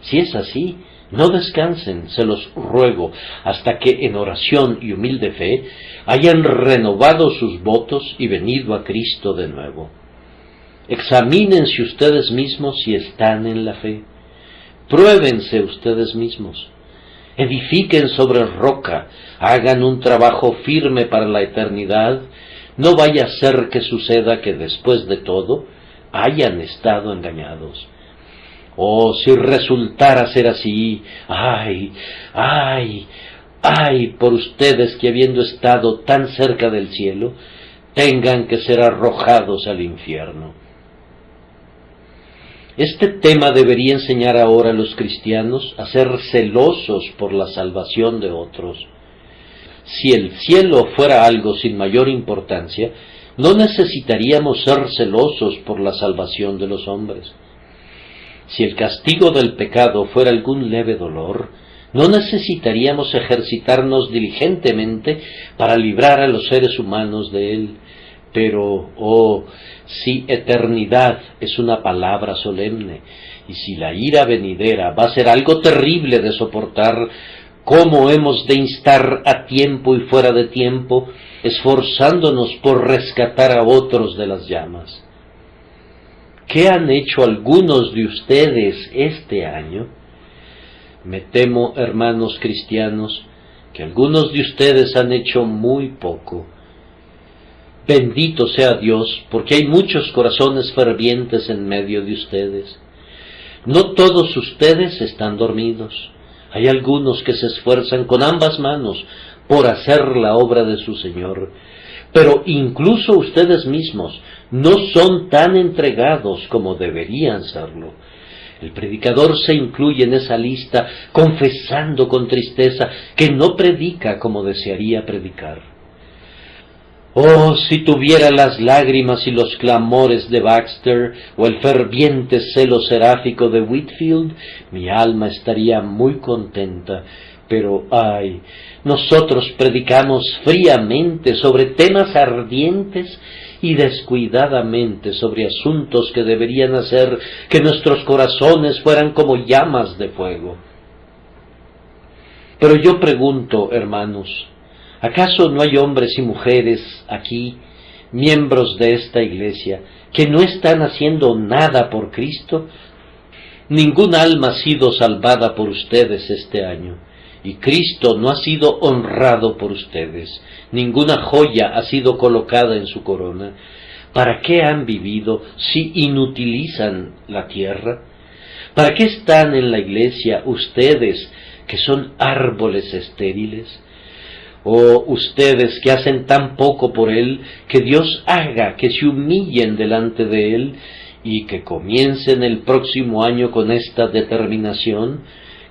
Speaker 1: Si es así, No descansen, se los ruego, hasta que en oración y humilde fe hayan renovado sus votos y venido a Cristo de nuevo. Examínense ustedes mismos si están en la fe. Pruébense ustedes mismos. Edifiquen sobre roca, hagan un trabajo firme para la eternidad. No vaya a ser que suceda que después de todo hayan estado engañados. Oh, si resultara ser así, ¡ay, ay, ay! Por ustedes que habiendo estado tan cerca del cielo, tengan que ser arrojados al infierno. Este tema debería enseñar ahora a los cristianos a ser celosos por la salvación de otros. Si el cielo fuera algo sin mayor importancia, no necesitaríamos ser celosos por la salvación de los hombres. Si el castigo del pecado fuera algún leve dolor, no necesitaríamos ejercitarnos diligentemente para librar a los seres humanos de él. Pero, oh, si eternidad es una palabra solemne, y si la ira venidera va a ser algo terrible de soportar, ¿cómo hemos de instar a tiempo y fuera de tiempo, esforzándonos por rescatar a otros de las llamas? ¿Qué han hecho algunos de ustedes este año? Me temo, hermanos cristianos, que algunos de ustedes han hecho muy poco. Bendito sea Dios, porque hay muchos corazones fervientes en medio de ustedes. No todos ustedes están dormidos. Hay algunos que se esfuerzan con ambas manos por hacer la obra de su Señor. Pero incluso ustedes mismos no son tan entregados como deberían serlo. El predicador se incluye en esa lista, confesando con tristeza que no predica como desearía predicar. Oh, si tuviera las lágrimas y los clamores de Baxter o el ferviente celo seráfico de Whitefield, mi alma estaría muy contenta. Pero, ay, nosotros predicamos fríamente sobre temas ardientes y descuidadamente sobre asuntos que deberían hacer que nuestros corazones fueran como llamas de fuego. Pero yo pregunto, hermanos, ¿acaso no hay hombres y mujeres aquí, miembros de esta iglesia, que no están haciendo nada por Cristo? Ningún alma ha sido salvada por ustedes este año. Y Cristo no ha sido honrado por ustedes, ninguna joya ha sido colocada en su corona. ¿Para qué han vivido si inutilizan la tierra? ¿Para qué están en la iglesia ustedes que son árboles estériles? ¿O ustedes que hacen tan poco por Él, que Dios haga que se humillen delante de Él y que comiencen el próximo año con esta determinación?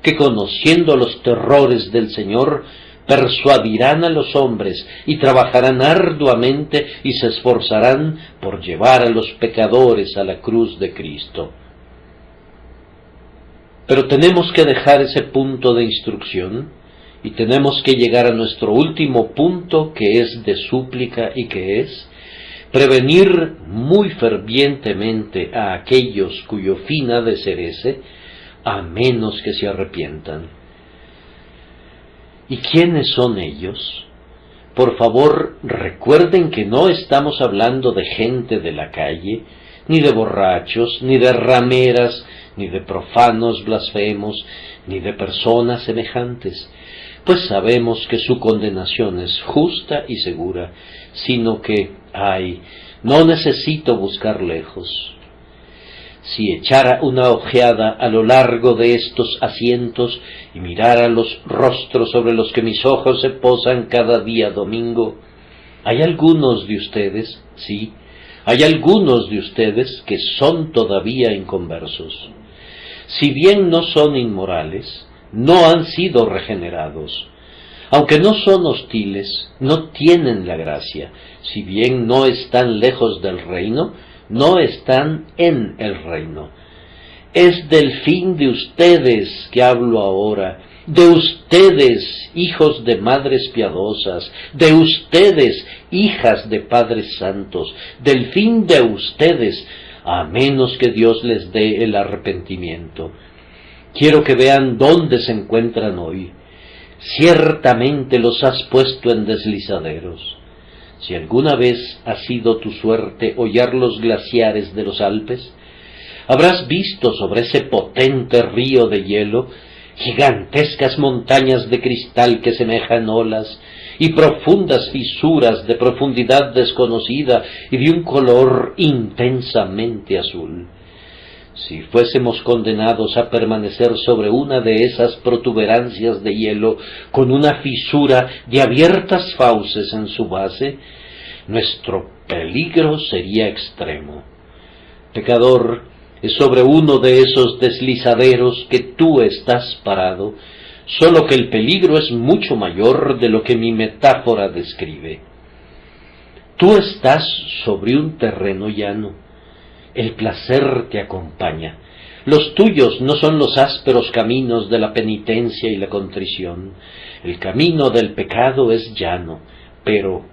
Speaker 1: Que conociendo los terrores del Señor, persuadirán a los hombres y trabajarán arduamente y se esforzarán por llevar a los pecadores a la cruz de Cristo. Pero tenemos que dejar ese punto de instrucción y tenemos que llegar a nuestro último punto, que es de súplica y que es prevenir muy fervientemente a aquellos cuyo fin ha de ser ese, a menos que se arrepientan. ¿Y quiénes son ellos? Por favor, recuerden que no estamos hablando de gente de la calle, ni de borrachos, ni de rameras, ni de profanos blasfemos, ni de personas semejantes, pues sabemos que su condenación es justa y segura, sino que, ay, no necesito buscar lejos. Si echara una ojeada a lo largo de estos asientos y mirara los rostros sobre los que mis ojos se posan cada día domingo, hay algunos de ustedes, sí, hay algunos de ustedes que son todavía inconversos. Si bien no son inmorales, no han sido regenerados. Aunque no son hostiles, no tienen la gracia. Si bien no están lejos del reino, no están en el reino. Es del fin de ustedes que hablo ahora, de ustedes, hijos de madres piadosas, de ustedes, hijas de padres santos, del fin de ustedes, a menos que Dios les dé el arrepentimiento. Quiero que vean dónde se encuentran hoy. Ciertamente los has puesto en deslizaderos. Si alguna vez ha sido tu suerte hollar los glaciares de los Alpes, habrás visto sobre ese potente río de hielo gigantescas montañas de cristal que semejan olas y profundas fisuras de profundidad desconocida y de un color intensamente azul. Si fuésemos condenados a permanecer sobre una de esas protuberancias de hielo con una fisura de abiertas fauces en su base, nuestro peligro sería extremo. Pecador, es sobre uno de esos deslizaderos que tú estás parado, solo que el peligro es mucho mayor de lo que mi metáfora describe. Tú estás sobre un terreno llano. El placer te acompaña. Los tuyos no son los ásperos caminos de la penitencia y la contrición. El camino del pecado es llano, pero,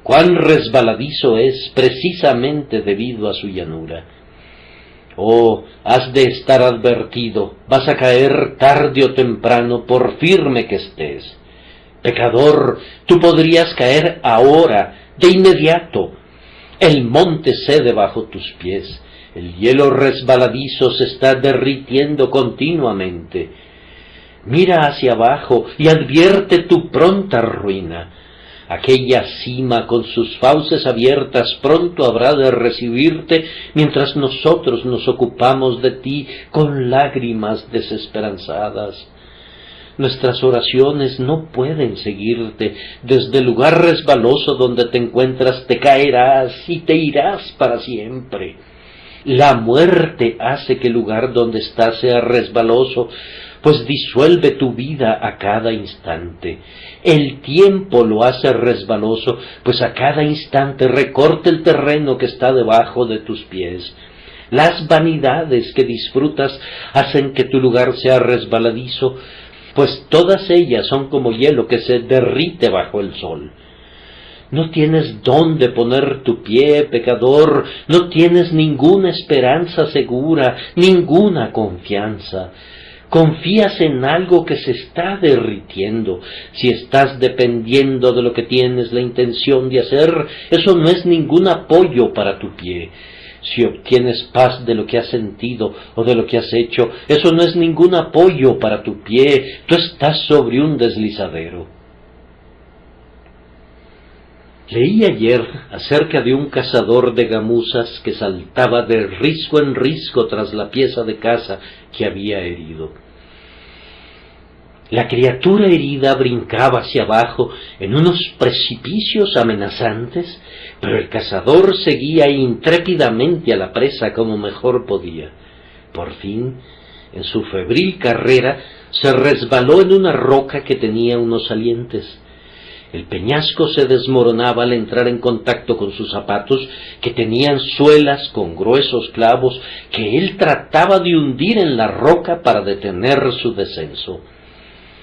Speaker 1: cuán resbaladizo es precisamente debido a su llanura. Oh, has de estar advertido, vas a caer tarde o temprano por firme que estés. Pecador, tú podrías caer ahora, de inmediato. El monte cede bajo tus pies, el hielo resbaladizo se está derritiendo continuamente. Mira hacia abajo y advierte tu pronta ruina. Aquella cima con sus fauces abiertas pronto habrá de recibirte mientras nosotros nos ocupamos de ti con lágrimas desesperanzadas. Nuestras oraciones no pueden seguirte. Desde el lugar resbaloso donde te encuentras te caerás y te irás para siempre. La muerte hace que el lugar donde estás sea resbaloso, pues disuelve tu vida a cada instante. El tiempo lo hace resbaloso, pues a cada instante recorta el terreno que está debajo de tus pies. Las vanidades que disfrutas hacen que tu lugar sea resbaladizo, pues todas ellas son como hielo que se derrite bajo el sol. No tienes dónde poner tu pie, pecador, no tienes ninguna esperanza segura, ninguna confianza. Confías en algo que se está derritiendo. Si estás dependiendo de lo que tienes la intención de hacer, eso no es ningún apoyo para tu pie. Si obtienes paz de lo que has sentido o de lo que has hecho, eso no es ningún apoyo para tu pie. Tú estás sobre un deslizadero. Leí ayer acerca de un cazador de gamuzas que saltaba de risco en risco tras la pieza de caza que había herido. La criatura herida brincaba hacia abajo en unos precipicios amenazantes, pero el cazador seguía intrépidamente a la presa como mejor podía. Por fin, en su febril carrera, se resbaló en una roca que tenía unos salientes. El peñasco se desmoronaba al entrar en contacto con sus zapatos, que tenían suelas con gruesos clavos que él trataba de hundir en la roca para detener su descenso.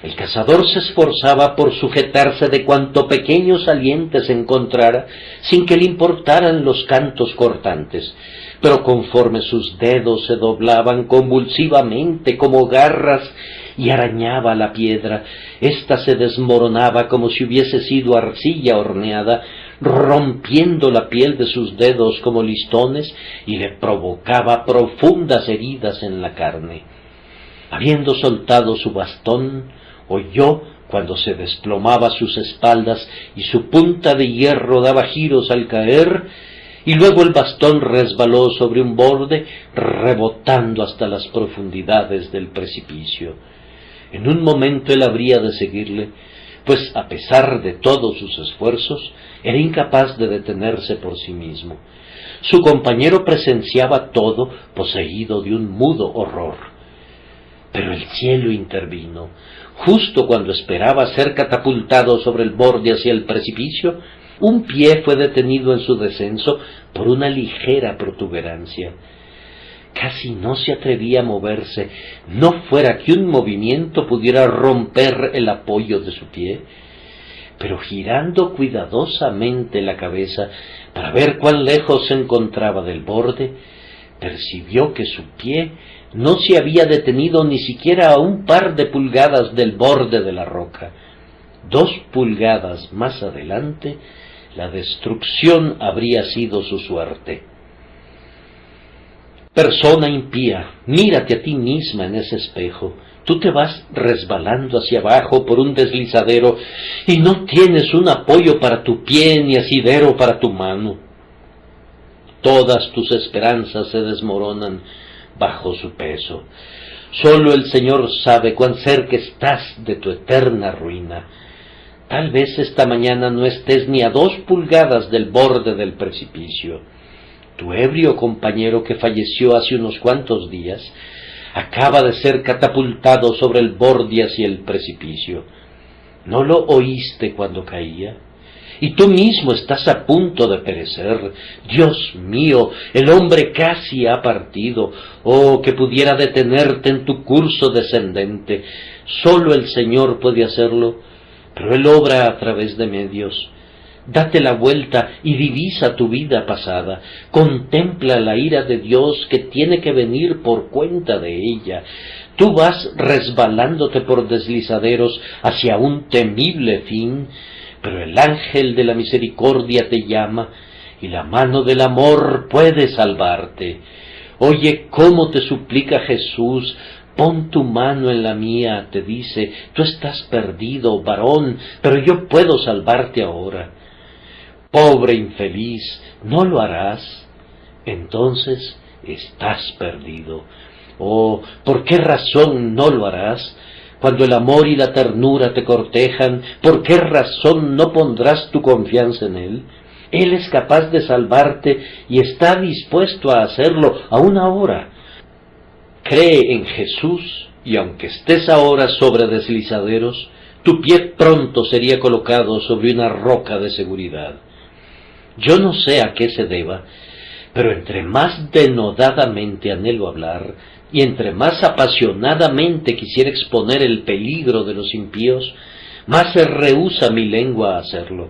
Speaker 1: El cazador se esforzaba por sujetarse de cuanto pequeño saliente se encontrara, sin que le importaran los cantos cortantes, pero conforme sus dedos se doblaban convulsivamente como garras y arañaba la piedra, ésta se desmoronaba como si hubiese sido arcilla horneada, rompiendo la piel de sus dedos como listones y le provocaba profundas heridas en la carne. Habiendo soltado su bastón, oyó cuando se desplomaba sus espaldas y su punta de hierro daba giros al caer, y luego el bastón resbaló sobre un borde, rebotando hasta las profundidades del precipicio. En un momento él habría de seguirle, pues a pesar de todos sus esfuerzos, era incapaz de detenerse por sí mismo. Su compañero presenciaba todo, poseído de un mudo horror. Pero el cielo intervino. Justo cuando esperaba ser catapultado sobre el borde hacia el precipicio, un pie fue detenido en su descenso por una ligera protuberancia. Casi no se atrevía a moverse, no fuera que un movimiento pudiera romper el apoyo de su pie. Pero girando cuidadosamente la cabeza para ver cuán lejos se encontraba del borde, percibió que su pie no se había detenido ni siquiera a un par de pulgadas del borde de la roca. 2 pulgadas más adelante, la destrucción habría sido su suerte. Persona impía, mírate a ti misma en ese espejo. Tú te vas resbalando hacia abajo por un deslizadero y no tienes un apoyo para tu pie ni asidero para tu mano. Todas tus esperanzas se desmoronan bajo su peso. Solo el Señor sabe cuán cerca estás de tu eterna ruina. Tal vez esta mañana no estés ni a 2 pulgadas del borde del precipicio. Tu ebrio compañero que falleció hace unos cuantos días acaba de ser catapultado sobre el borde hacia el precipicio. ¿No lo oíste cuando caía? Y tú mismo estás a punto de perecer. Dios mío, el hombre casi ha partido. Oh, que pudiera detenerte en tu curso descendente. Solo el Señor puede hacerlo, pero Él obra a través de medios. Date la vuelta y divisa tu vida pasada. Contempla la ira de Dios que tiene que venir por cuenta de ella. Tú vas resbalándote por deslizaderos hacia un temible fin, pero el ángel de la misericordia te llama y la mano del amor puede salvarte. Oye cómo te suplica Jesús. Pon tu mano en la mía, te dice. Tú estás perdido, varón, pero yo puedo salvarte ahora. Pobre infeliz, ¿no lo harás? Entonces estás perdido. Oh, ¿por qué razón no lo harás? Cuando el amor y la ternura te cortejan, ¿por qué razón no pondrás tu confianza en Él? Él es capaz de salvarte y está dispuesto a hacerlo aún ahora. Cree en Jesús y aunque estés ahora sobre deslizaderos, tu pie pronto sería colocado sobre una roca de seguridad. Yo no sé a qué se deba, pero entre más denodadamente anhelo hablar, y entre más apasionadamente quisiera exponer el peligro de los impíos, más se rehúsa mi lengua a hacerlo.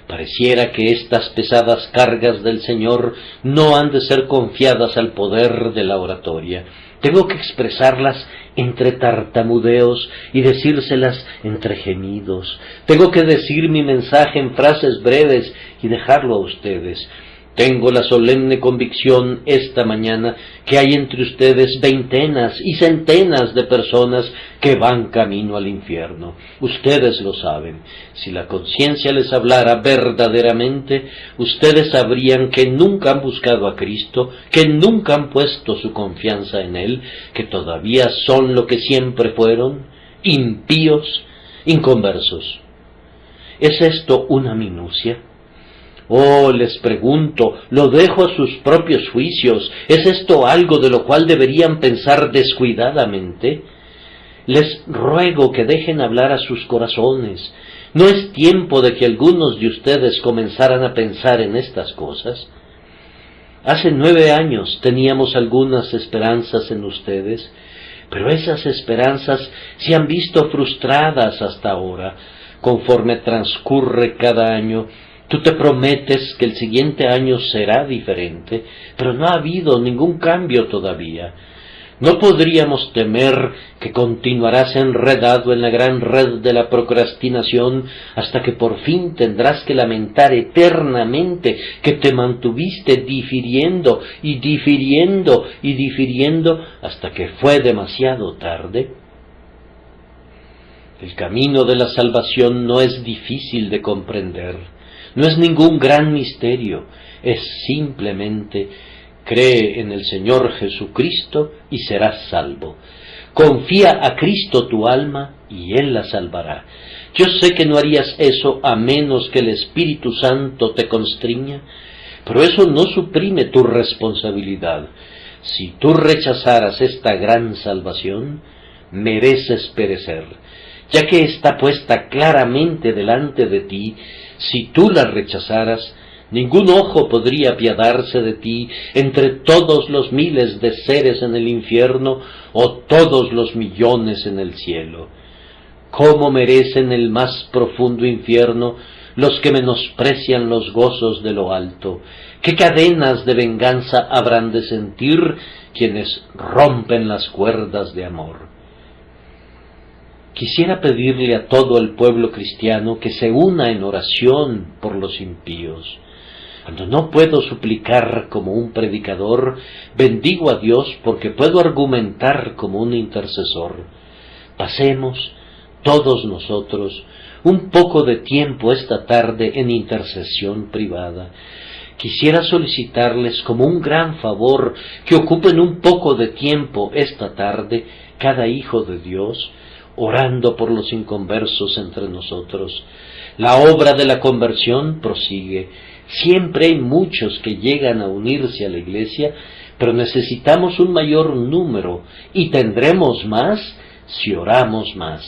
Speaker 1: Pareciera que estas pesadas cargas del Señor no han de ser confiadas al poder de la oratoria. Tengo que expresarlas entre tartamudeos y decírselas entre gemidos. Tengo que decir mi mensaje en frases breves y dejarlo a ustedes. Tengo la solemne convicción esta mañana que hay entre ustedes veintenas y centenas de personas que van camino al infierno. Ustedes lo saben. Si la conciencia les hablara verdaderamente, ustedes sabrían que nunca han buscado a Cristo, que nunca han puesto su confianza en Él, que todavía son lo que siempre fueron, impíos, inconversos. ¿Es esto una minucia? Oh, les pregunto, lo dejo a sus propios juicios. ¿Es esto algo de lo cual deberían pensar descuidadamente? Les ruego que dejen hablar a sus corazones. ¿No es tiempo de que algunos de ustedes comenzaran a pensar en estas cosas? Hace 9 años teníamos algunas esperanzas en ustedes, pero esas esperanzas se han visto frustradas hasta ahora. Conforme transcurre cada año, tú te prometes que el siguiente año será diferente, pero no ha habido ningún cambio todavía. ¿No podríamos temer que continuarás enredado en la gran red de la procrastinación hasta que por fin tendrás que lamentar eternamente que te mantuviste difiriendo y difiriendo y difiriendo hasta que fue demasiado tarde? El camino de la salvación no es difícil de comprender. No es ningún gran misterio, es simplemente cree en el Señor Jesucristo y serás salvo. Confía a Cristo tu alma y Él la salvará. Yo sé que no harías eso a menos que el Espíritu Santo te constriña, pero eso no suprime tu responsabilidad. Si tú rechazaras esta gran salvación, mereces perecer, ya que está puesta claramente delante de ti. Si tú la rechazaras, ningún ojo podría apiadarse de ti entre todos los miles de seres en el infierno o todos los millones en el cielo. ¿Cómo merecen el más profundo infierno los que menosprecian los gozos de lo alto. ¿Qué cadenas de venganza habrán de sentir quienes rompen las cuerdas de amor? Quisiera pedirle a todo el pueblo cristiano que se una en oración por los impíos. Cuando no puedo suplicar como un predicador, bendigo a Dios porque puedo argumentar como un intercesor. Pasemos, todos nosotros, un poco de tiempo esta tarde en intercesión privada. Quisiera solicitarles como un gran favor que ocupen un poco de tiempo esta tarde, cada hijo de Dios, orando por los inconversos entre nosotros. La obra de la conversión prosigue. Siempre hay muchos que llegan a unirse a la Iglesia, pero necesitamos un mayor número y tendremos más si oramos más.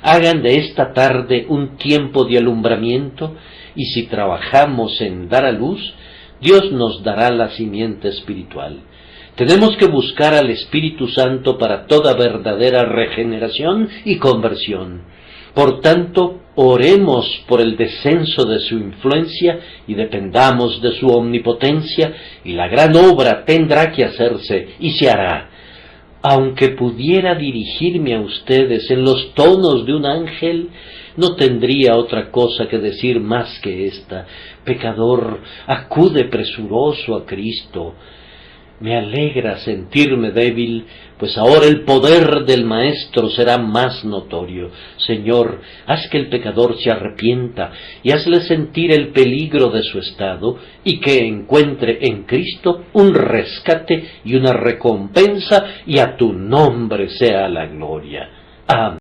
Speaker 1: Hagan de esta tarde un tiempo de alumbramiento y si trabajamos en dar a luz, Dios nos dará la simiente espiritual. Tenemos que buscar al Espíritu Santo para toda verdadera regeneración y conversión. Por tanto, oremos por el descenso de su influencia y dependamos de su omnipotencia, y la gran obra tendrá que hacerse y se hará. Aunque pudiera dirigirme a ustedes en los tonos de un ángel, no tendría otra cosa que decir más que esta: pecador, acude presuroso a Cristo. Me alegra sentirme débil, pues ahora el poder del Maestro será más notorio. Señor, haz que el pecador se arrepienta y hazle sentir el peligro de su estado y que encuentre en Cristo un rescate y una recompensa, y a tu nombre sea la gloria. Amén.